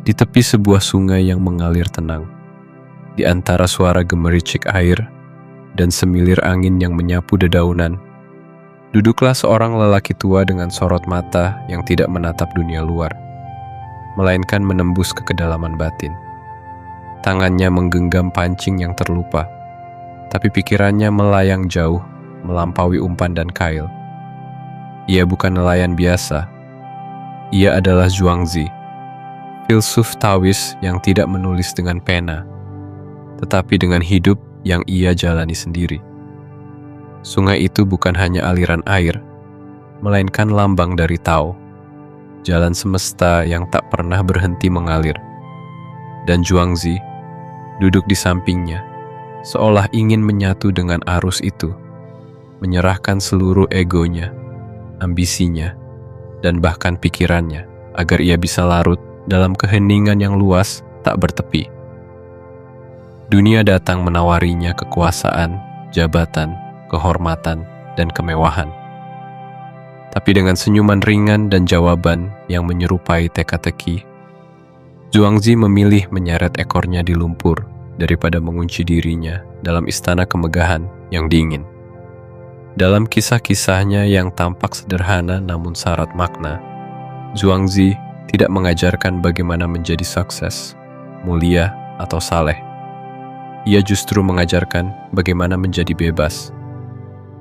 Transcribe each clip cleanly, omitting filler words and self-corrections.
di tepi sebuah sungai yang mengalir tenang, di antara suara gemericik air dan semilir angin yang menyapu dedaunan, duduklah seorang lelaki tua dengan sorot mata yang tidak menatap dunia luar, melainkan menembus ke kedalaman batin. Tangannya menggenggam pancing yang terlupa, tapi pikirannya melayang jauh, melampaui umpan dan kail. Ia bukan nelayan biasa. Ia adalah Zhuangzi, filsuf Taois yang tidak menulis dengan pena, tetapi dengan hidup yang ia jalani sendiri. Sungai itu bukan hanya aliran air, melainkan lambang dari Tao, jalan semesta yang tak pernah berhenti mengalir. Dan Zhuangzi duduk di sampingnya, seolah ingin menyatu dengan arus itu, menyerahkan seluruh egonya, ambisinya, dan bahkan pikirannya, agar ia bisa larut dalam keheningan yang luas tak bertepi. Dunia datang menawarinya kekuasaan, jabatan, kehormatan, dan kemewahan. Tapi dengan senyuman ringan dan jawaban yang menyerupai teka-teki, Zhuangzi memilih menyeret ekornya di lumpur daripada mengunci dirinya dalam istana kemegahan yang dingin. Dalam kisah-kisahnya yang tampak sederhana namun syarat makna, Zhuangzi tidak mengajarkan bagaimana menjadi sukses, mulia, atau saleh. Ia justru mengajarkan bagaimana menjadi bebas.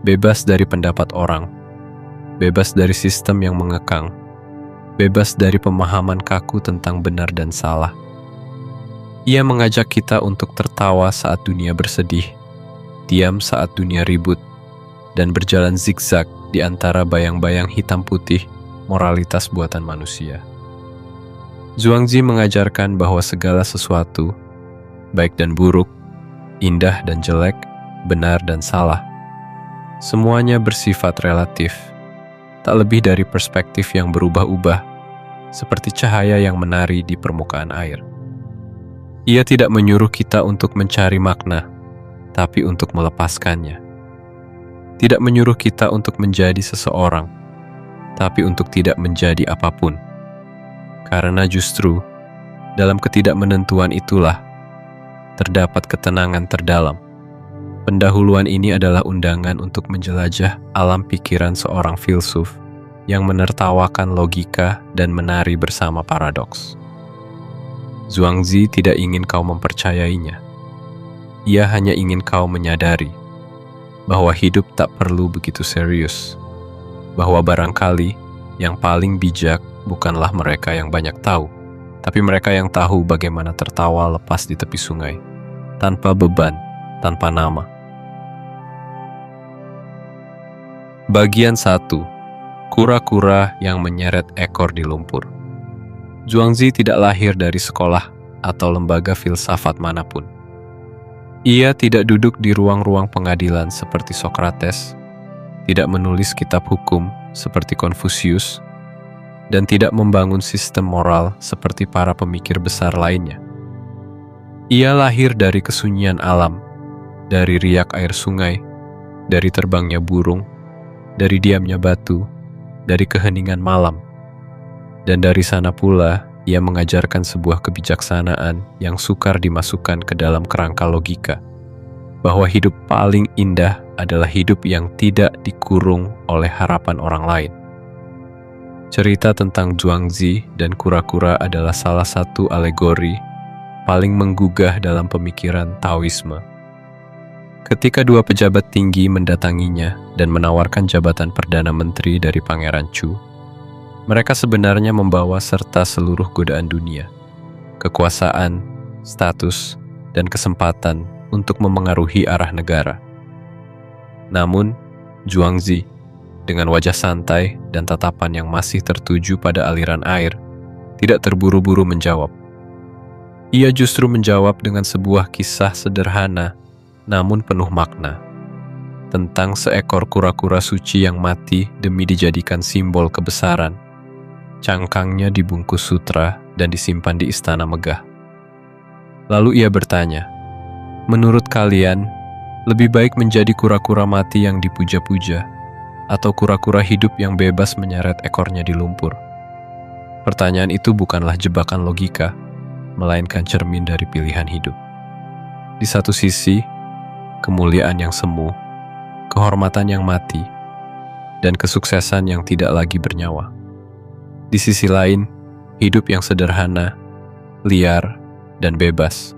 Bebas dari pendapat orang, bebas dari sistem yang mengekang, bebas dari pemahaman kaku tentang benar dan salah. Ia mengajak kita untuk tertawa saat dunia bersedih, diam saat dunia ribut, dan berjalan zigzag di antara bayang-bayang hitam putih moralitas buatan manusia. Zhuangzi mengajarkan bahwa segala sesuatu, baik dan buruk, indah dan jelek, benar dan salah, semuanya bersifat relatif, tak lebih dari perspektif yang berubah-ubah, seperti cahaya yang menari di permukaan air. Ia tidak menyuruh kita untuk mencari makna, tapi untuk melepaskannya. Tidak menyuruh kita untuk menjadi seseorang, tapi untuk tidak menjadi apapun. Karena justru dalam ketidakmenentuan itulah terdapat ketenangan terdalam. Pendahuluan ini adalah undangan untuk menjelajah alam pikiran seorang filsuf yang menertawakan logika dan menari bersama paradoks. Zhuangzi tidak ingin kau mempercayainya. Ia hanya ingin kau menyadari bahwa hidup tak perlu begitu serius, bahwa barangkali yang paling bijak bukanlah mereka yang banyak tahu, tapi mereka yang tahu bagaimana tertawa lepas di tepi sungai, tanpa beban, tanpa nama. Bagian 1. Kura-kura yang menyeret ekor di lumpur. Zhuangzi tidak lahir dari sekolah atau lembaga filsafat manapun. Ia tidak duduk di ruang-ruang pengadilan seperti Socrates, tidak menulis kitab hukum seperti Confucius, dan tidak membangun sistem moral seperti para pemikir besar lainnya. Ia lahir dari kesunyian alam, dari riak air sungai, dari terbangnya burung, dari diamnya batu, dari keheningan malam. Dan dari sana pula, ia mengajarkan sebuah kebijaksanaan yang sukar dimasukkan ke dalam kerangka logika, bahwa hidup paling indah adalah hidup yang tidak dikurung oleh harapan orang lain. Cerita tentang Zhuangzi dan kura-kura adalah salah satu alegori paling menggugah dalam pemikiran Taoisme. Ketika dua pejabat tinggi mendatanginya dan menawarkan jabatan Perdana Menteri dari Pangeran Chu, mereka sebenarnya membawa serta seluruh godaan dunia, kekuasaan, status, dan kesempatan untuk memengaruhi arah negara. Namun, Zhuangzi, dengan wajah santai dan tatapan yang masih tertuju pada aliran air, tidak terburu-buru menjawab. Ia justru menjawab dengan sebuah kisah sederhana namun penuh makna, tentang seekor kura-kura suci yang mati demi dijadikan simbol kebesaran. Cangkangnya dibungkus sutra dan disimpan di istana megah. Lalu ia bertanya, "Menurut kalian, lebih baik menjadi kura-kura mati yang dipuja-puja, atau kura-kura hidup yang bebas menyeret ekornya di lumpur?" Pertanyaan itu bukanlah jebakan logika, melainkan cermin dari pilihan hidup. Di satu sisi, kemuliaan yang semu, kehormatan yang mati, dan kesuksesan yang tidak lagi bernyawa. Di sisi lain, hidup yang sederhana, liar, dan bebas,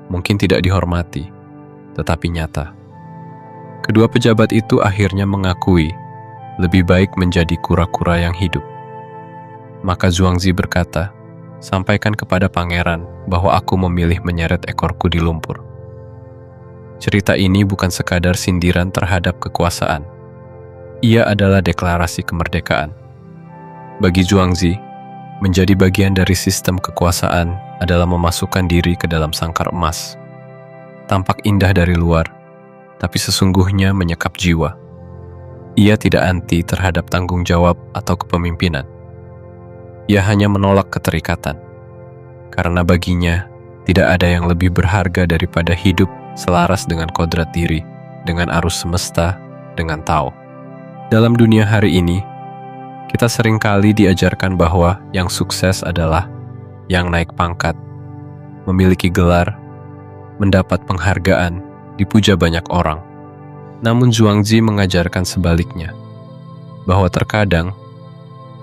mungkin tidak dihormati, tetapi nyata. Kedua pejabat itu akhirnya mengakui lebih baik menjadi kura-kura yang hidup. Maka Zhuangzi berkata, "Sampaikan kepada pangeran bahwa aku memilih menyeret ekorku di lumpur." Cerita ini bukan sekadar sindiran terhadap kekuasaan. Ia adalah deklarasi kemerdekaan. Bagi Zhuangzi, menjadi bagian dari sistem kekuasaan adalah memasukkan diri ke dalam sangkar emas. Tampak indah dari luar, tapi sesungguhnya menyekap jiwa. Ia tidak anti terhadap tanggung jawab atau kepemimpinan. Ia hanya menolak keterikatan, karena baginya tidak ada yang lebih berharga daripada hidup selaras dengan kodrat diri, dengan arus semesta, dengan Tao. Dalam dunia hari ini, kita seringkali diajarkan bahwa yang sukses adalah yang naik pangkat, memiliki gelar, mendapat penghargaan, dipuja banyak orang. Namun Zhuangzi mengajarkan sebaliknya, bahwa terkadang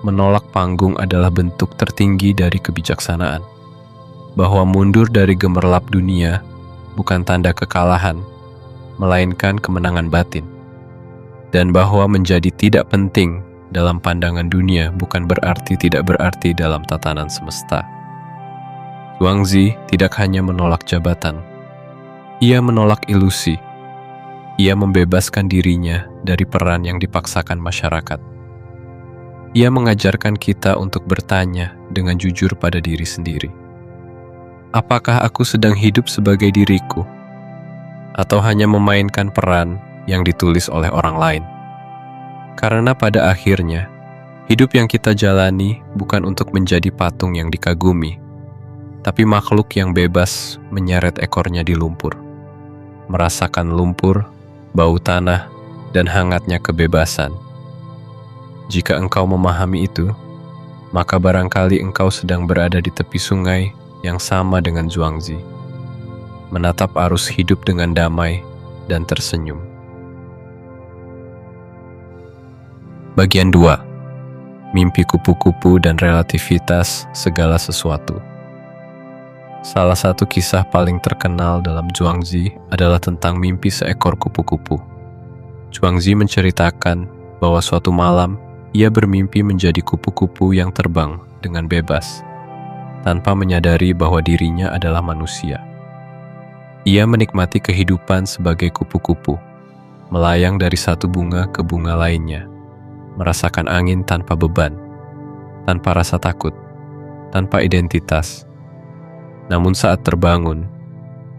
menolak panggung adalah bentuk tertinggi dari kebijaksanaan, bahwa mundur dari gemerlap dunia bukan tanda kekalahan, melainkan kemenangan batin, dan bahwa menjadi tidak penting dalam pandangan dunia bukan berarti tidak berarti dalam tatanan semesta. Zhuangzi tidak hanya menolak jabatan, ia menolak ilusi. Ia membebaskan dirinya dari peran yang dipaksakan masyarakat. Ia mengajarkan kita untuk bertanya dengan jujur pada diri sendiri. Apakah aku sedang hidup sebagai diriku? Atau hanya memainkan peran yang ditulis oleh orang lain? Karena pada akhirnya, hidup yang kita jalani bukan untuk menjadi patung yang dikagumi, tapi makhluk yang bebas menyeret ekornya di lumpur. Merasakan lumpur, bau tanah, dan hangatnya kebebasan. Jika engkau memahami itu, maka barangkali engkau sedang berada di tepi sungai yang sama dengan Zhuangzi, menatap arus hidup dengan damai dan tersenyum. Bagian 2. Mimpi kupu-kupu dan relativitas segala sesuatu. Salah satu kisah paling terkenal dalam Zhuangzi adalah tentang mimpi seekor kupu-kupu. Zhuangzi menceritakan bahwa suatu malam ia bermimpi menjadi kupu-kupu yang terbang dengan bebas, tanpa menyadari bahwa dirinya adalah manusia. Ia menikmati kehidupan sebagai kupu-kupu, melayang dari satu bunga ke bunga lainnya, merasakan angin tanpa beban, tanpa rasa takut, tanpa identitas. Namun saat terbangun,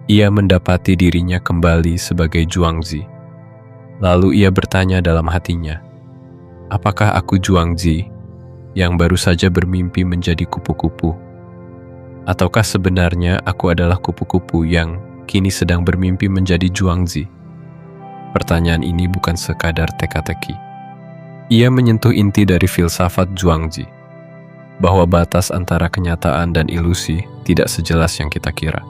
ia mendapati dirinya kembali sebagai Zhuangzi. Lalu ia bertanya dalam hatinya, apakah aku Zhuangzi yang baru saja bermimpi menjadi kupu-kupu? Ataukah sebenarnya aku adalah kupu-kupu yang kini sedang bermimpi menjadi Zhuangzi? Pertanyaan ini bukan sekadar teka-teki. Ia menyentuh inti dari filsafat Zhuangzi, bahwa batas antara kenyataan dan ilusi tidak sejelas yang kita kira.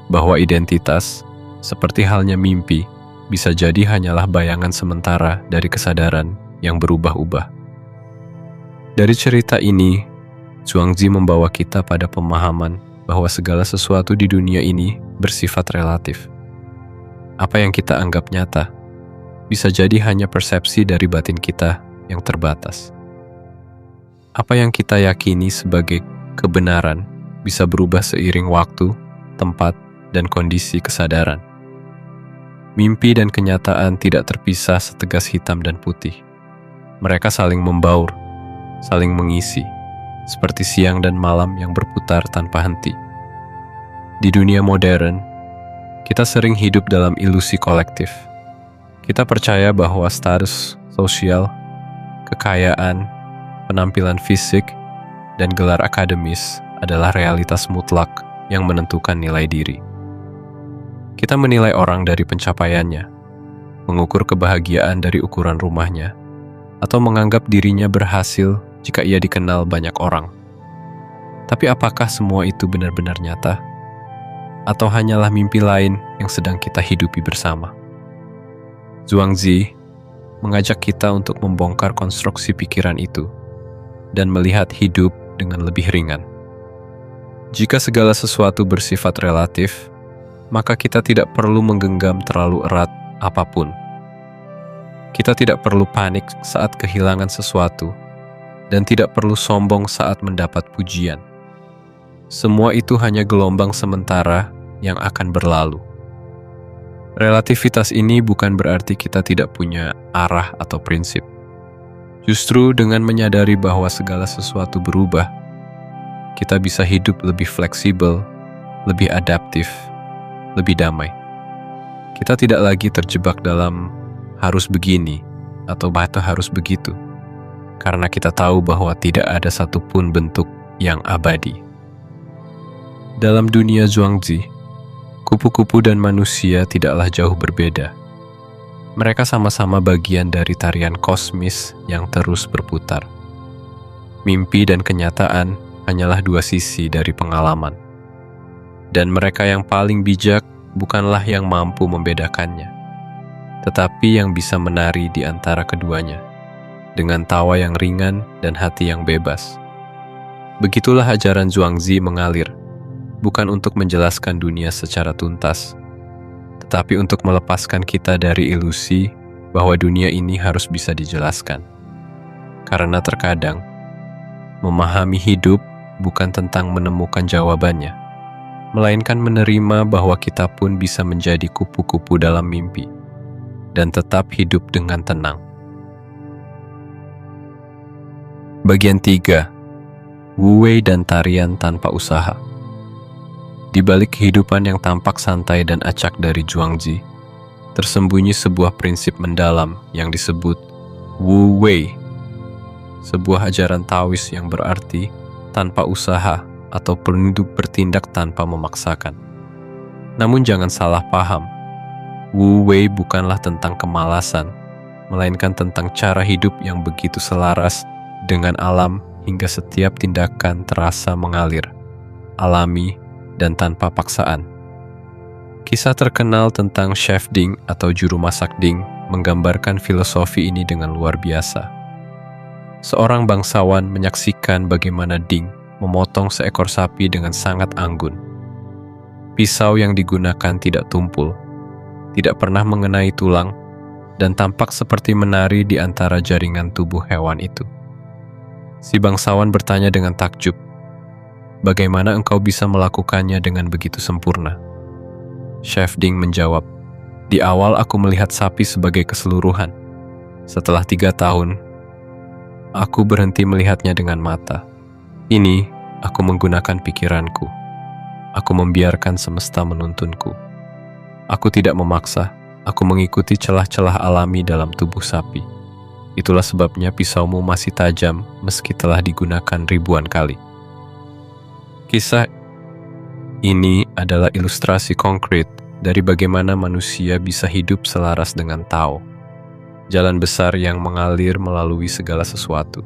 Bahwa identitas, seperti halnya mimpi, bisa jadi hanyalah bayangan sementara dari kesadaran yang berubah-ubah. Dari cerita ini, Zhuangzi membawa kita pada pemahaman bahwa segala sesuatu di dunia ini bersifat relatif. Apa yang kita anggap nyata, bisa jadi hanya persepsi dari batin kita yang terbatas. Apa yang kita yakini sebagai kebenaran bisa berubah seiring waktu, tempat, dan kondisi kesadaran. Mimpi dan kenyataan tidak terpisah setegas hitam dan putih. Mereka saling membaur, saling mengisi, seperti siang dan malam yang berputar tanpa henti. Di dunia modern, kita sering hidup dalam ilusi kolektif. Kita percaya bahwa status sosial, kekayaan, penampilan fisik, dan gelar akademis adalah realitas mutlak yang menentukan nilai diri. Kita menilai orang dari pencapaiannya, mengukur kebahagiaan dari ukuran rumahnya, atau menganggap dirinya berhasil jika ia dikenal banyak orang. Tapi apakah semua itu benar-benar nyata? Atau hanyalah mimpi lain yang sedang kita hidupi bersama? Zhuangzi mengajak kita untuk membongkar konstruksi pikiran itu dan melihat hidup dengan lebih ringan. Jika segala sesuatu bersifat relatif, maka kita tidak perlu menggenggam terlalu erat apapun. Kita tidak perlu panik saat kehilangan sesuatu, dan tidak perlu sombong saat mendapat pujian. Semua itu hanya gelombang sementara yang akan berlalu. Relativitas ini bukan berarti kita tidak punya arah atau prinsip. Justru dengan menyadari bahwa segala sesuatu berubah, kita bisa hidup lebih fleksibel, lebih adaptif, lebih damai. Kita tidak lagi terjebak dalam harus begini atau harus begitu, karena kita tahu bahwa tidak ada satupun bentuk yang abadi. Dalam dunia Zhuangzi, kupu-kupu dan manusia tidaklah jauh berbeda. Mereka sama-sama bagian dari tarian kosmis yang terus berputar. Mimpi dan kenyataan hanyalah dua sisi dari pengalaman. Dan mereka yang paling bijak bukanlah yang mampu membedakannya, tetapi yang bisa menari di antara keduanya, dengan tawa yang ringan dan hati yang bebas. Begitulah ajaran Zhuangzi mengalir, bukan untuk menjelaskan dunia secara tuntas, tetapi untuk melepaskan kita dari ilusi bahwa dunia ini harus bisa dijelaskan. Karena terkadang, memahami hidup bukan tentang menemukan jawabannya, melainkan menerima bahwa kita pun bisa menjadi kupu-kupu dalam mimpi, dan tetap hidup dengan tenang. Bagian 3. Wu Wei dan tarian tanpa usaha. Di balik kehidupan yang tampak santai dan acak dari Zhuangzi, tersembunyi sebuah prinsip mendalam yang disebut Wu Wei, sebuah ajaran Taois yang berarti tanpa usaha atau bertindak tanpa memaksakan. Namun jangan salah paham, Wu Wei bukanlah tentang kemalasan, melainkan tentang cara hidup yang begitu selaras dengan alam hingga setiap tindakan terasa mengalir, alami, dan tanpa paksaan. Kisah terkenal tentang Chef Ding atau juru masak Ding menggambarkan filosofi ini dengan luar biasa. Seorang bangsawan menyaksikan bagaimana Ding memotong seekor sapi dengan sangat anggun. Pisau yang digunakan tidak tumpul, tidak pernah mengenai tulang, dan tampak seperti menari di antara jaringan tubuh hewan itu. Si bangsawan bertanya dengan takjub, "Bagaimana engkau bisa melakukannya dengan begitu sempurna?" Chef Ding menjawab, "Di awal aku melihat sapi sebagai keseluruhan. Setelah 3 tahun, aku berhenti melihatnya dengan mata. Ini, aku menggunakan pikiranku. Aku membiarkan semesta menuntunku. Aku tidak memaksa, aku mengikuti celah-celah alami dalam tubuh sapi. Itulah sebabnya pisaumu masih tajam meski telah digunakan ribuan kali." Kisah ini adalah ilustrasi konkret dari bagaimana manusia bisa hidup selaras dengan Tao, jalan besar yang mengalir melalui segala sesuatu.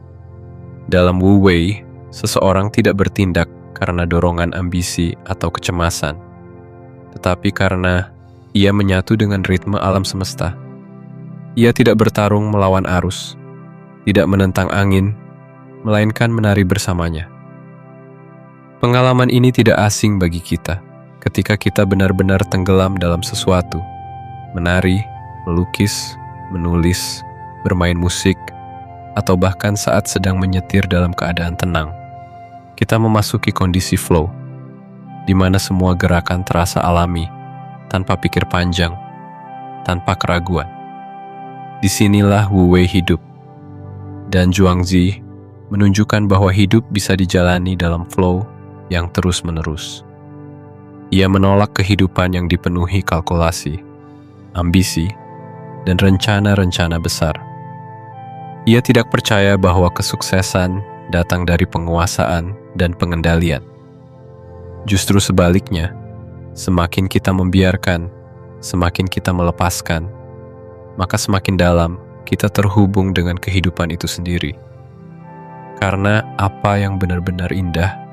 Dalam Wu Wei, seseorang tidak bertindak karena dorongan ambisi atau kecemasan, tetapi karena ia menyatu dengan ritme alam semesta. Ia tidak bertarung melawan arus, tidak menentang angin, melainkan menari bersamanya. Pengalaman ini tidak asing bagi kita ketika kita benar-benar tenggelam dalam sesuatu, menari, melukis, menulis, bermain musik, atau bahkan saat sedang menyetir dalam keadaan tenang. Kita memasuki kondisi flow, di mana semua gerakan terasa alami, tanpa pikir panjang, tanpa keraguan. Disinilah Wu Wei hidup, dan Zhuangzi menunjukkan bahwa hidup bisa dijalani dalam flow yang terus-menerus. Ia menolak kehidupan yang dipenuhi kalkulasi, ambisi, dan rencana-rencana besar. Ia tidak percaya bahwa kesuksesan datang dari penguasaan dan pengendalian. Justru sebaliknya, semakin kita membiarkan, semakin kita melepaskan, maka semakin dalam kita terhubung dengan kehidupan itu sendiri. Karena apa yang benar-benar indah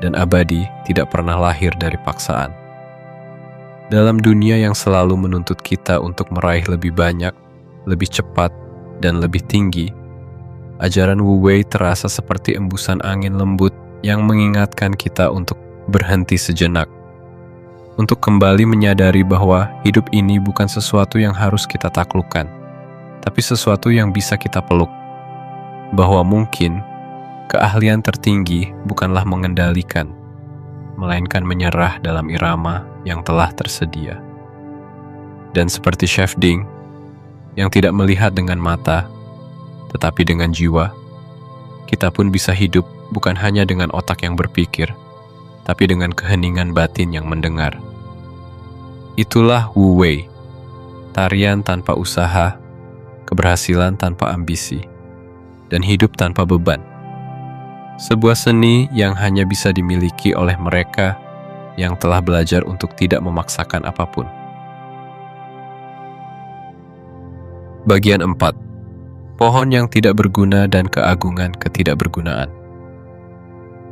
dan abadi tidak pernah lahir dari paksaan. Dalam dunia yang selalu menuntut kita untuk meraih lebih banyak, lebih cepat, dan lebih tinggi, ajaran Wu Wei terasa seperti embusan angin lembut yang mengingatkan kita untuk berhenti sejenak, untuk kembali menyadari bahwa hidup ini bukan sesuatu yang harus kita taklukkan, tapi sesuatu yang bisa kita peluk. Bahwa mungkin keahlian tertinggi bukanlah mengendalikan, melainkan menyerah dalam irama yang telah tersedia. Dan seperti Chef Ding, yang tidak melihat dengan mata, tetapi dengan jiwa, kita pun bisa hidup bukan hanya dengan otak yang berpikir, tapi dengan keheningan batin yang mendengar. Itulah Wu Wei, tarian tanpa usaha, keberhasilan tanpa ambisi, dan hidup tanpa beban. Sebuah seni yang hanya bisa dimiliki oleh mereka yang telah belajar untuk tidak memaksakan apapun. Bagian 4. Pohon yang tidak berguna dan keagungan ketidakbergunaan.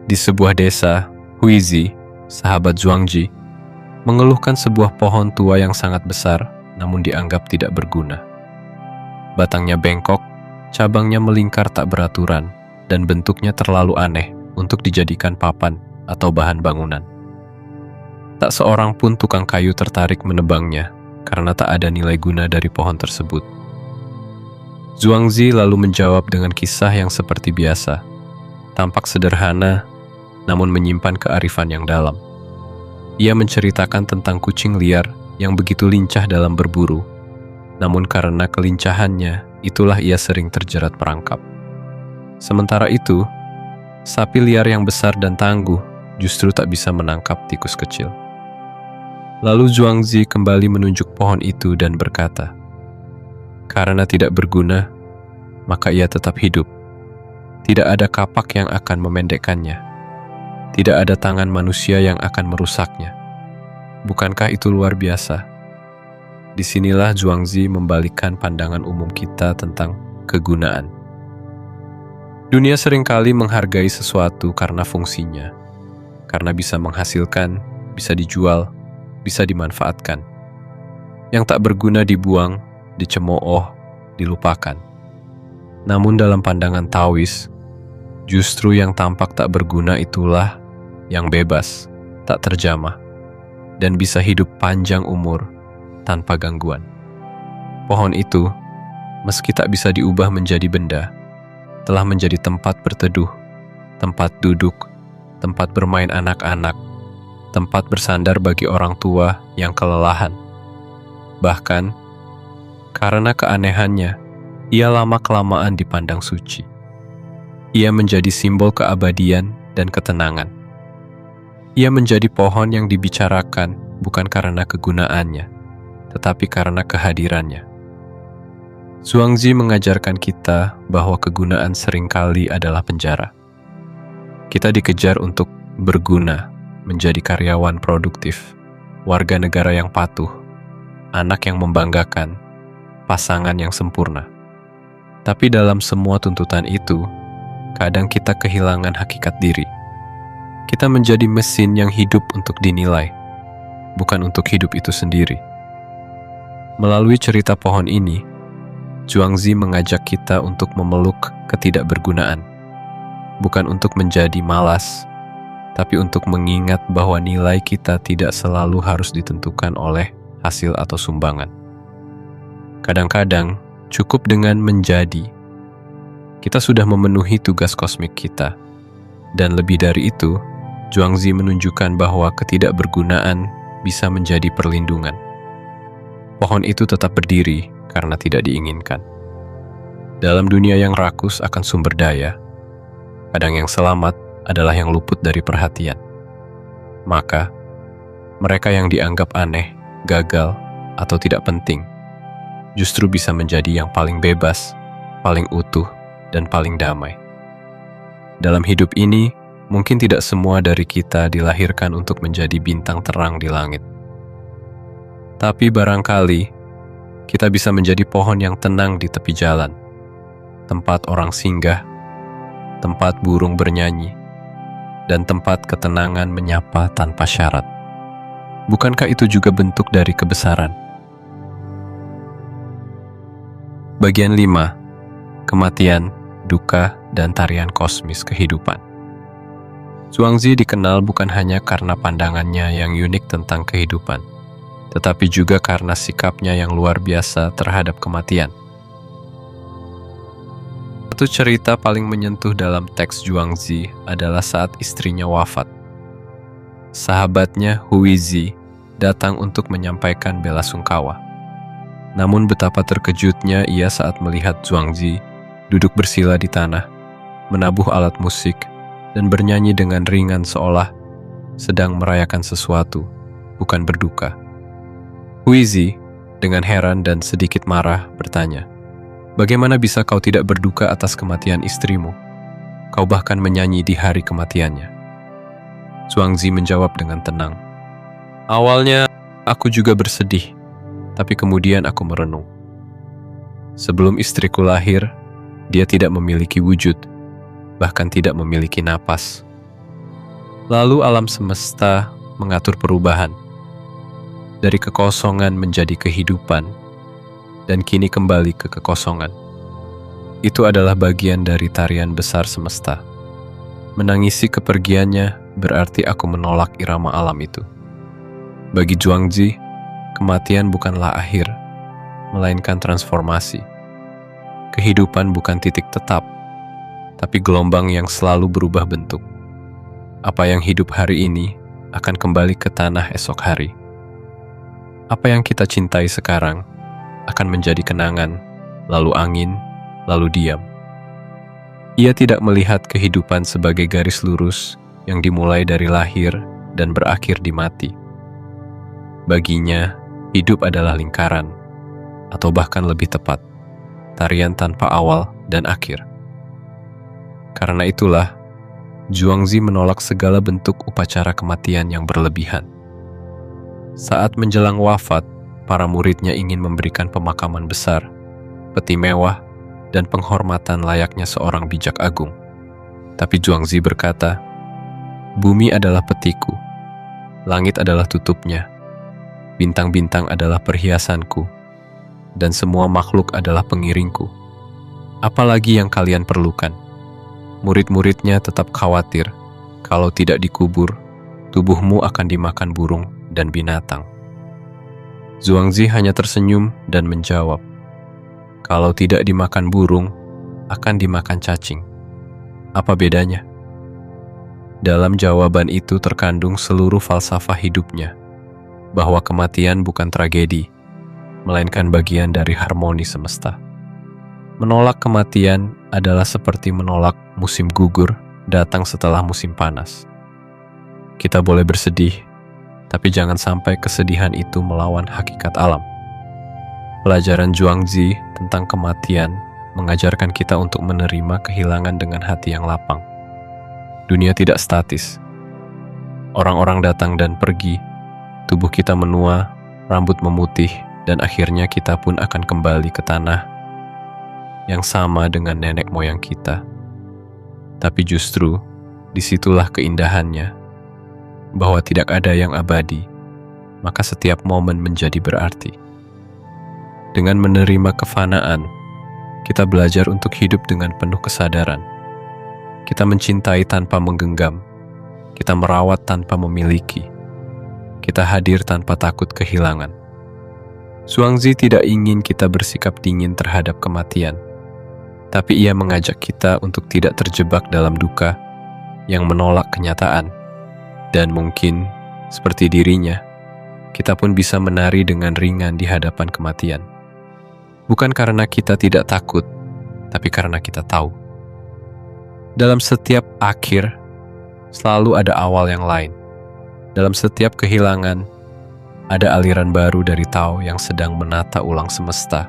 Di sebuah desa, Huizi, sahabat Zhuangzi, mengeluhkan sebuah pohon tua yang sangat besar namun dianggap tidak berguna. Batangnya bengkok, cabangnya melingkar tak beraturan, dan bentuknya terlalu aneh untuk dijadikan papan atau bahan bangunan. Tak seorang pun tukang kayu tertarik menebangnya karena tak ada nilai guna dari pohon tersebut. Zhuangzi lalu menjawab dengan kisah yang seperti biasa, tampak sederhana namun menyimpan kearifan yang dalam. Ia menceritakan tentang kucing liar yang begitu lincah dalam berburu, namun karena kelincahannya, itulah ia sering terjerat perangkap. Sementara itu, sapi liar yang besar dan tangguh justru tak bisa menangkap tikus kecil. Lalu Zhuangzi kembali menunjuk pohon itu dan berkata, karena tidak berguna, maka ia tetap hidup. Tidak ada kapak yang akan memendekkannya. Tidak ada tangan manusia yang akan merusaknya. Bukankah itu luar biasa? Disinilah Zhuangzi membalikkan pandangan umum kita tentang kegunaan. Dunia seringkali menghargai sesuatu karena fungsinya, karena bisa menghasilkan, bisa dijual, bisa dimanfaatkan. Yang tak berguna dibuang, dicemooh, dilupakan. Namun dalam pandangan Taois, justru yang tampak tak berguna itulah yang bebas, tak terjamah, dan bisa hidup panjang umur tanpa gangguan. Pohon itu, meski tak bisa diubah menjadi benda, telah menjadi tempat berteduh, tempat duduk, tempat bermain anak-anak, tempat bersandar bagi orang tua yang kelelahan. Bahkan, karena keanehannya, ia lama-kelamaan dipandang suci. Ia menjadi simbol keabadian dan ketenangan. Ia menjadi pohon yang dibicarakan bukan karena kegunaannya, tetapi karena kehadirannya. Zhuangzi mengajarkan kita bahwa kegunaan seringkali adalah penjara. Kita dikejar untuk berguna, menjadi karyawan produktif, warga negara yang patuh, anak yang membanggakan, pasangan yang sempurna. Tapi dalam semua tuntutan itu, kadang kita kehilangan hakikat diri. Kita menjadi mesin yang hidup untuk dinilai, bukan untuk hidup itu sendiri. Melalui cerita pohon ini, Zhuangzi mengajak kita untuk memeluk ketidakbergunaan, bukan untuk menjadi malas, tapi untuk mengingat bahwa nilai kita tidak selalu harus ditentukan oleh hasil atau sumbangan. Kadang-kadang, cukup dengan menjadi. Kita sudah memenuhi tugas kosmik kita. Dan lebih dari itu, Zhuangzi menunjukkan bahwa ketidakbergunaan bisa menjadi perlindungan. Pohon itu tetap berdiri karena tidak diinginkan. Dalam dunia yang rakus akan sumber daya, kadang yang selamat adalah yang luput dari perhatian. Maka, mereka yang dianggap aneh, gagal, atau tidak penting, justru bisa menjadi yang paling bebas, paling utuh, dan paling damai. Dalam hidup ini, mungkin tidak semua dari kita dilahirkan untuk menjadi bintang terang di langit. Tapi barangkali, kita bisa menjadi pohon yang tenang di tepi jalan, tempat orang singgah, tempat burung bernyanyi, dan tempat ketenangan menyapa tanpa syarat. Bukankah itu juga bentuk dari kebesaran? Bagian 5. Kematian, duka, dan tarian kosmis kehidupan. Zhuangzi dikenal bukan hanya karena pandangannya yang unik tentang kehidupan, tetapi juga karena sikapnya yang luar biasa terhadap kematian. Satu cerita paling menyentuh dalam teks Zhuangzi adalah saat istrinya wafat. Sahabatnya Huizi datang untuk menyampaikan belasungkawa. Namun betapa terkejutnya ia saat melihat Zhuangzi duduk bersila di tanah, menabuh alat musik, dan bernyanyi dengan ringan seolah sedang merayakan sesuatu, bukan berduka. Huizi dengan heran dan sedikit marah bertanya, "Bagaimana bisa kau tidak berduka atas kematian istrimu? Kau bahkan menyanyi di hari kematiannya." Zhuangzi menjawab dengan tenang, "Awalnya aku juga bersedih, tapi kemudian aku merenung. Sebelum istriku lahir, dia tidak memiliki wujud, bahkan tidak memiliki napas. Lalu alam semesta mengatur perubahan, dari kekosongan menjadi kehidupan, dan kini kembali ke kekosongan. Itu adalah bagian dari tarian besar semesta. Menangisi kepergiannya berarti aku menolak irama alam itu." Bagi Zhuangzi, kematian bukanlah akhir, melainkan transformasi. Kehidupan bukan titik tetap, tapi gelombang yang selalu berubah bentuk. Apa yang hidup hari ini akan kembali ke tanah esok hari. Apa yang kita cintai sekarang akan menjadi kenangan, lalu angin, lalu diam. Ia tidak melihat kehidupan sebagai garis lurus yang dimulai dari lahir dan berakhir di mati. Baginya, hidup adalah lingkaran, atau bahkan lebih tepat, tarian tanpa awal dan akhir. Karena itulah, Zhuangzi menolak segala bentuk upacara kematian yang berlebihan. Saat menjelang wafat, para muridnya ingin memberikan pemakaman besar, peti mewah, dan penghormatan layaknya seorang bijak agung. Tapi Zhuangzi berkata, "Bumi adalah petiku, langit adalah tutupnya, bintang-bintang adalah perhiasanku, dan semua makhluk adalah pengiringku. Apalagi yang kalian perlukan?" Murid-muridnya tetap khawatir, kalau tidak dikubur, tubuhmu akan dimakan burung dan binatang. Zhuangzi hanya tersenyum dan menjawab, "Kalau tidak dimakan burung, akan dimakan cacing. Apa bedanya?" Dalam jawaban itu terkandung seluruh falsafah hidupnya, bahwa kematian bukan tragedi, melainkan bagian dari harmoni semesta. Menolak kematian adalah seperti menolak musim gugur datang setelah musim panas. Kita boleh bersedih, tapi jangan sampai kesedihan itu melawan hakikat alam. Pelajaran Zhuangzi tentang kematian mengajarkan kita untuk menerima kehilangan dengan hati yang lapang. Dunia tidak statis. Orang-orang datang dan pergi, tubuh kita menua, rambut memutih, dan akhirnya kita pun akan kembali ke tanah yang sama dengan nenek moyang kita. Tapi justru, disitulah keindahannya, bahwa tidak ada yang abadi, maka setiap momen menjadi berarti. Dengan menerima kefanaan, kita belajar untuk hidup dengan penuh kesadaran. Kita mencintai tanpa menggenggam, kita merawat tanpa memiliki, kita hadir tanpa takut kehilangan. Zhuangzi tidak ingin kita bersikap dingin terhadap kematian, tapi ia mengajak kita untuk tidak terjebak dalam duka yang menolak kenyataan. Dan mungkin, seperti dirinya, kita pun bisa menari dengan ringan di hadapan kematian. Bukan karena kita tidak takut, tapi karena kita tahu. Dalam setiap akhir, selalu ada awal yang lain. Dalam setiap kehilangan, ada aliran baru dari Tao yang sedang menata ulang semesta.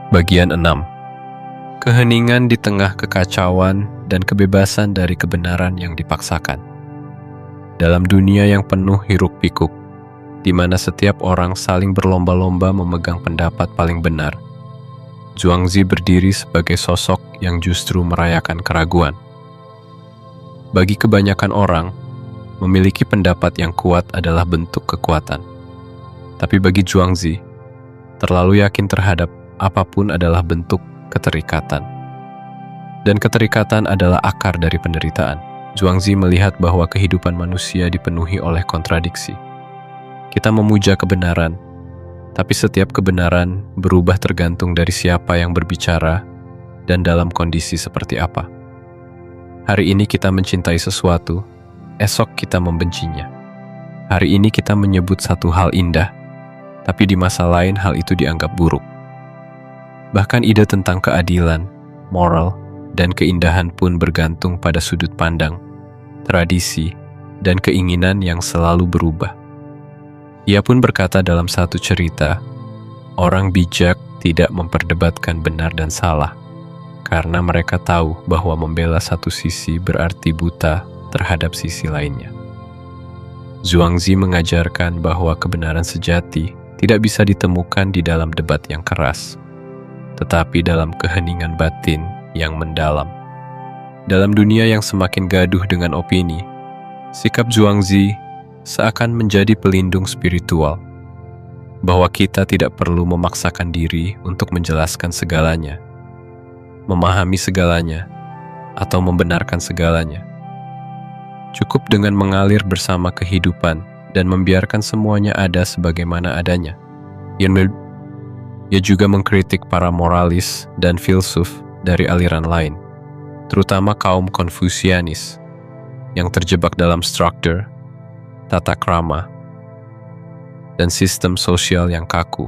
Bagian 6. Keheningan di tengah kekacauan dan kebebasan dari kebenaran yang dipaksakan. Dalam dunia yang penuh hiruk-pikuk, di mana setiap orang saling berlomba-lomba memegang pendapat paling benar, Zhuangzi berdiri sebagai sosok yang justru merayakan keraguan. Bagi kebanyakan orang, memiliki pendapat yang kuat adalah bentuk kekuatan. Tapi bagi Zhuangzi, terlalu yakin terhadap apapun adalah bentuk keterikatan. Dan keterikatan adalah akar dari penderitaan. Zhuangzi melihat bahwa kehidupan manusia dipenuhi oleh kontradiksi. Kita memuja kebenaran, tapi setiap kebenaran berubah tergantung dari siapa yang berbicara dan dalam kondisi seperti apa. Hari ini kita mencintai sesuatu, esok kita membencinya. Hari ini kita menyebut satu hal indah, tapi di masa lain hal itu dianggap buruk. Bahkan ide tentang keadilan, moral, dan keindahan pun bergantung pada sudut pandang, tradisi, dan keinginan yang selalu berubah. Ia pun berkata dalam satu cerita, orang bijak tidak memperdebatkan benar dan salah, karena mereka tahu bahwa membela satu sisi berarti buta terhadap sisi lainnya. Zhuangzi mengajarkan bahwa kebenaran sejati tidak bisa ditemukan di dalam debat yang keras, tetapi dalam keheningan batin yang mendalam. Dalam dunia yang semakin gaduh dengan opini, sikap Zhuangzi seakan menjadi pelindung spiritual, bahwa kita tidak perlu memaksakan diri untuk menjelaskan segalanya, memahami segalanya, atau membenarkan segalanya. Cukup dengan mengalir bersama kehidupan dan membiarkan semuanya ada sebagaimana adanya. Ia juga mengkritik para moralis dan filsuf dari aliran lain, terutama kaum Konfusianis, yang terjebak dalam struktur, tata krama, dan sistem sosial yang kaku.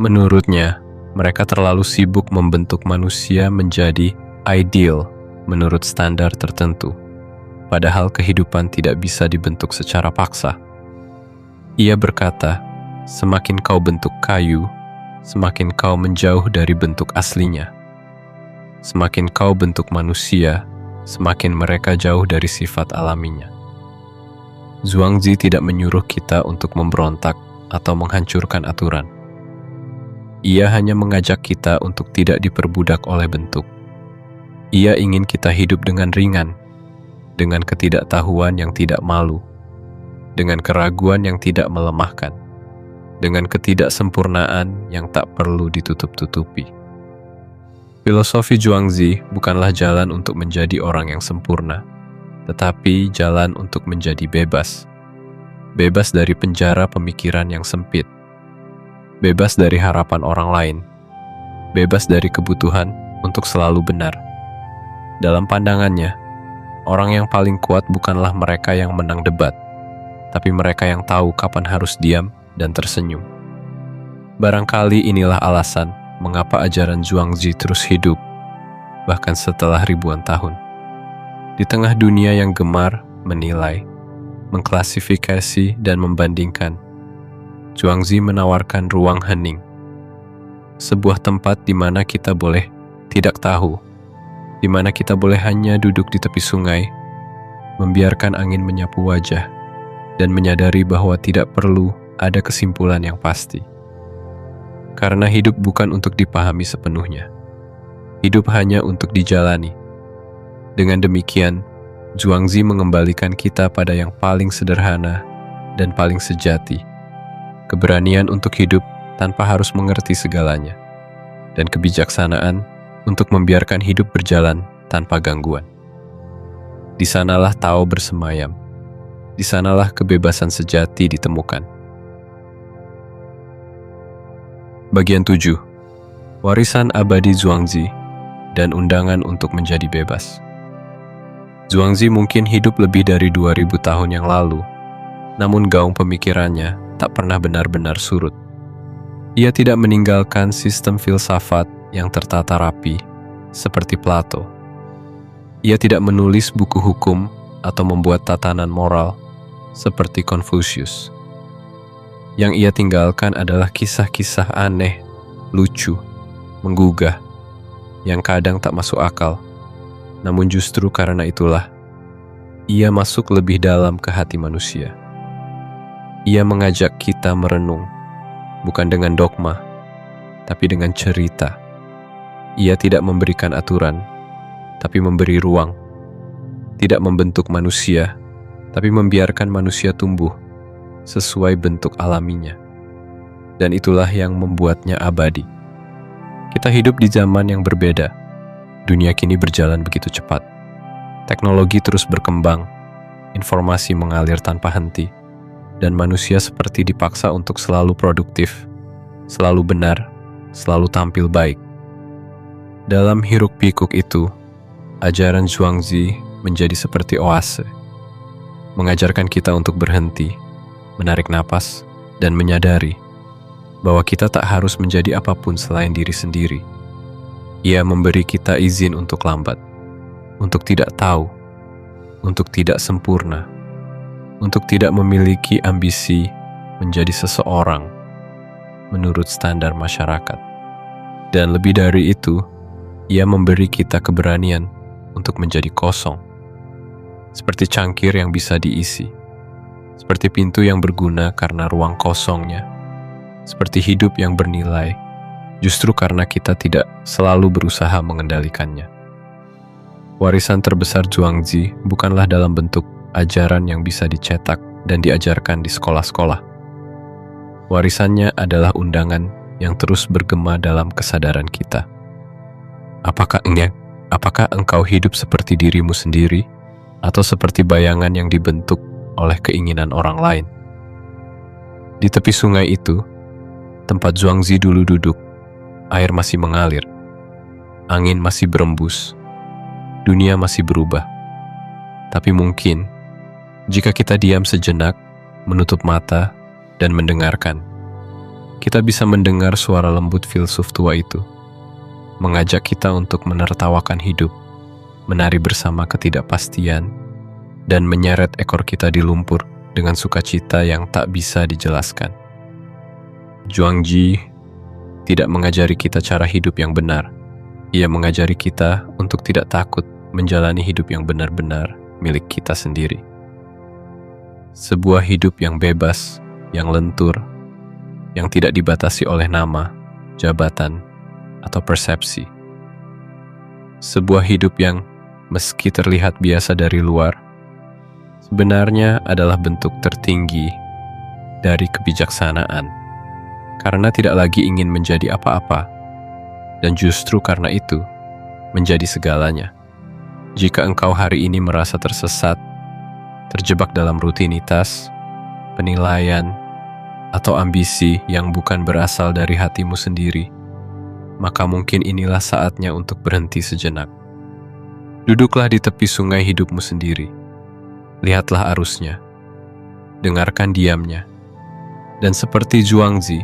Menurutnya, mereka terlalu sibuk membentuk manusia menjadi ideal menurut standar tertentu, padahal kehidupan tidak bisa dibentuk secara paksa. Ia berkata, semakin kau bentuk kayu, semakin kau menjauh dari bentuk aslinya. Semakin kau bentuk manusia, semakin mereka jauh dari sifat alaminya. Zhuangzi tidak menyuruh kita untuk memberontak atau menghancurkan aturan. Ia hanya mengajak kita untuk tidak diperbudak oleh bentuk. Ia ingin kita hidup dengan ringan, dengan ketidaktahuan yang tidak malu, dengan keraguan yang tidak melemahkan, dengan ketidaksempurnaan yang tak perlu ditutup-tutupi. Filosofi Zhuangzi bukanlah jalan untuk menjadi orang yang sempurna, tetapi jalan untuk menjadi bebas. Bebas dari penjara pemikiran yang sempit, bebas dari harapan orang lain, bebas dari kebutuhan untuk selalu benar. Dalam pandangannya, orang yang paling kuat bukanlah mereka yang menang debat, tapi mereka yang tahu kapan harus diam dan tersenyum. Barangkali inilah alasan mengapa ajaran Zhuangzi terus hidup, bahkan setelah ribuan tahun. Di tengah dunia yang gemar menilai, mengklasifikasi, dan membandingkan, Zhuangzi menawarkan ruang hening, sebuah tempat di mana kita boleh tidak tahu, di mana kita boleh hanya duduk di tepi sungai, membiarkan angin menyapu wajah, dan menyadari bahwa tidak perlu ada kesimpulan yang pasti. Karena hidup bukan untuk dipahami sepenuhnya. Hidup hanya untuk dijalani. Dengan demikian, Zhuangzi mengembalikan kita pada yang paling sederhana dan paling sejati. Keberanian untuk hidup tanpa harus mengerti segalanya. Dan kebijaksanaan untuk membiarkan hidup berjalan tanpa gangguan. Di sanalah Tao bersemayam. Di sanalah kebebasan sejati ditemukan. Bagian 7. Warisan abadi Zhuangzi dan undangan untuk menjadi bebas. Zhuangzi mungkin hidup lebih dari 2000 tahun yang lalu, namun gaung pemikirannya tak pernah benar-benar surut. Ia tidak meninggalkan sistem filsafat yang tertata rapi, seperti Plato. Ia tidak menulis buku hukum atau membuat tatanan moral, seperti Confucius. Yang ia tinggalkan adalah kisah-kisah aneh, lucu, menggugah, yang kadang tak masuk akal. Namun justru karena itulah, ia masuk lebih dalam ke hati manusia. Ia mengajak kita merenung, bukan dengan dogma, tapi dengan cerita. Ia tidak memberikan aturan, tapi memberi ruang. Tidak membentuk manusia, tapi membiarkan manusia tumbuh sesuai bentuk alaminya. Dan itulah yang membuatnya abadi. Kita hidup di zaman yang berbeda. Dunia kini berjalan begitu cepat. Teknologi terus berkembang, informasi mengalir tanpa henti, dan manusia seperti dipaksa untuk selalu produktif, selalu benar, selalu tampil baik. Dalam hiruk-pikuk itu, ajaran Zhuangzi menjadi seperti oase, mengajarkan kita untuk berhenti, menarik napas, dan menyadari bahwa kita tak harus menjadi apapun selain diri sendiri. Ia memberi kita izin untuk lambat, untuk tidak tahu, untuk tidak sempurna, untuk tidak memiliki ambisi menjadi seseorang menurut standar masyarakat. Dan lebih dari itu, ia memberi kita keberanian untuk menjadi kosong, seperti cangkir yang bisa diisi, seperti pintu yang berguna karena ruang kosongnya, seperti hidup yang bernilai justru karena kita tidak selalu berusaha mengendalikannya. Warisan terbesar Zhuangzi bukanlah dalam bentuk ajaran yang bisa dicetak dan diajarkan di sekolah-sekolah. Warisannya adalah undangan yang terus bergema dalam kesadaran kita. Apakah engkau hidup seperti dirimu sendiri atau seperti bayangan yang dibentuk oleh keinginan orang lain? Di tepi sungai itu, tempat Zhuangzi dulu duduk, air masih mengalir, angin masih berembus, dunia masih berubah. Tapi mungkin, jika kita diam sejenak, menutup mata, dan mendengarkan, kita bisa mendengar suara lembut filsuf tua itu, mengajak kita untuk menertawakan hidup, menari bersama ketidakpastian, dan menyeret ekor kita di lumpur dengan sukacita yang tak bisa dijelaskan. Zhuangzi tidak mengajari kita cara hidup yang benar. Ia mengajari kita untuk tidak takut menjalani hidup yang benar-benar milik kita sendiri. Sebuah hidup yang bebas, yang lentur, yang tidak dibatasi oleh nama, jabatan, atau persepsi. Sebuah hidup yang, meski terlihat biasa dari luar, sebenarnya adalah bentuk tertinggi dari kebijaksanaan. Karena tidak lagi ingin menjadi apa-apa, dan justru karena itu, menjadi segalanya. Jika engkau hari ini merasa tersesat, terjebak dalam rutinitas, penilaian, atau ambisi yang bukan berasal dari hatimu sendiri, maka mungkin inilah saatnya untuk berhenti sejenak. Duduklah di tepi sungai hidupmu sendiri. Lihatlah arusnya. Dengarkan diamnya. Dan seperti Zhuangzi,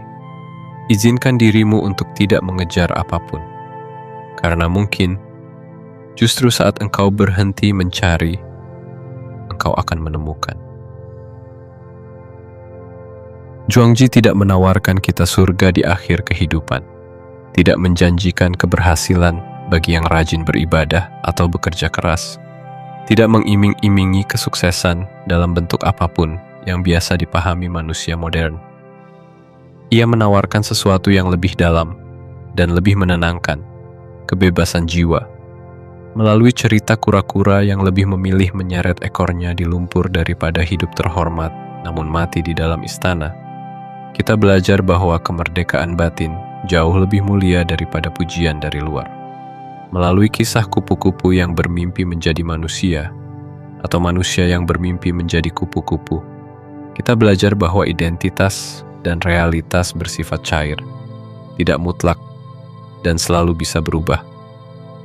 izinkan dirimu untuk tidak mengejar apapun. Karena mungkin, justru saat engkau berhenti mencari, engkau akan menemukan. Zhuangzi tidak menawarkan kita surga di akhir kehidupan, tidak menjanjikan keberhasilan bagi yang rajin beribadah atau bekerja keras, tidak mengiming-imingi kesuksesan dalam bentuk apapun yang biasa dipahami manusia modern. Ia menawarkan sesuatu yang lebih dalam dan lebih menenangkan, kebebasan jiwa, melalui cerita kura-kura yang lebih memilih menyeret ekornya di lumpur daripada hidup terhormat namun mati di dalam istana. Kita belajar bahwa kemerdekaan batin jauh lebih mulia daripada pujian dari luar. Melalui kisah kupu-kupu yang bermimpi menjadi manusia, atau manusia yang bermimpi menjadi kupu-kupu, kita belajar bahwa identitas dan realitas bersifat cair, tidak mutlak, dan selalu bisa berubah.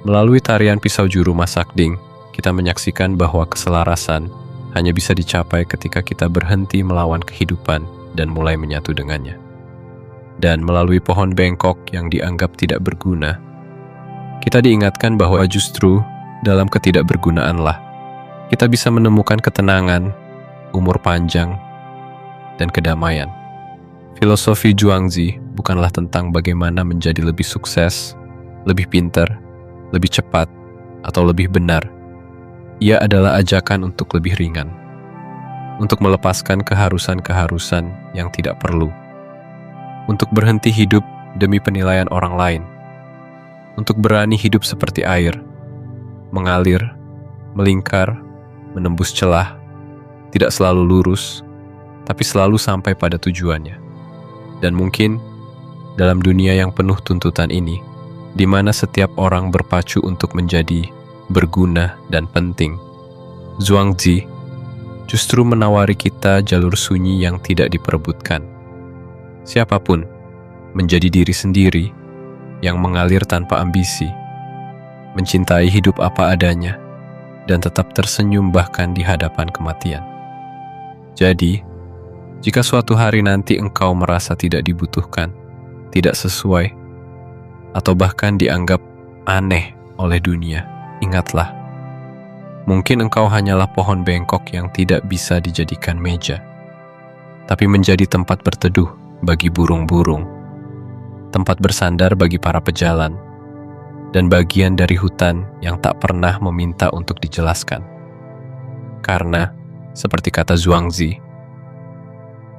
Melalui tarian pisau juru Masakding, kita menyaksikan bahwa keselarasan hanya bisa dicapai ketika kita berhenti melawan kehidupan dan mulai menyatu dengannya. Dan melalui pohon bengkok yang dianggap tidak berguna, kita diingatkan bahwa justru dalam ketidakbergunaanlah kita bisa menemukan ketenangan, umur panjang, dan kedamaian. Filosofi Zhuangzi bukanlah tentang bagaimana menjadi lebih sukses, lebih pintar, lebih cepat, atau lebih benar. Ia adalah ajakan untuk lebih ringan, untuk melepaskan keharusan-keharusan yang tidak perlu, untuk berhenti hidup demi penilaian orang lain, untuk berani hidup seperti air, mengalir, melingkar, menembus celah, tidak selalu lurus, tapi selalu sampai pada tujuannya. Dan mungkin dalam dunia yang penuh tuntutan ini, di mana setiap orang berpacu untuk menjadi berguna dan penting, Zhuangzi justru menawari kita jalur sunyi yang tidak diperebutkan. Siapapun menjadi diri sendiri yang mengalir tanpa ambisi, mencintai hidup apa adanya, dan tetap tersenyum bahkan di hadapan kematian. Jadi, jika suatu hari nanti engkau merasa tidak dibutuhkan, tidak sesuai, atau bahkan dianggap aneh oleh dunia, ingatlah, mungkin engkau hanyalah pohon bengkok yang tidak bisa dijadikan meja, tapi menjadi tempat berteduh bagi burung-burung, tempat bersandar bagi para pejalan, dan bagian dari hutan yang tak pernah meminta untuk dijelaskan. Karena, seperti kata Zhuangzi,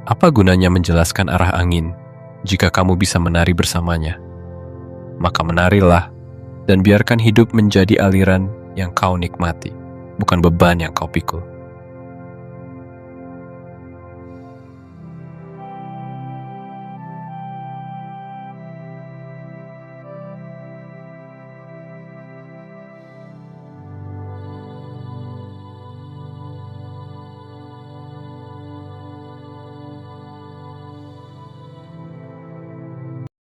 apa gunanya menjelaskan arah angin jika kamu bisa menari bersamanya? Maka menarilah dan biarkan hidup menjadi aliran yang kau nikmati, bukan beban yang kau pikul.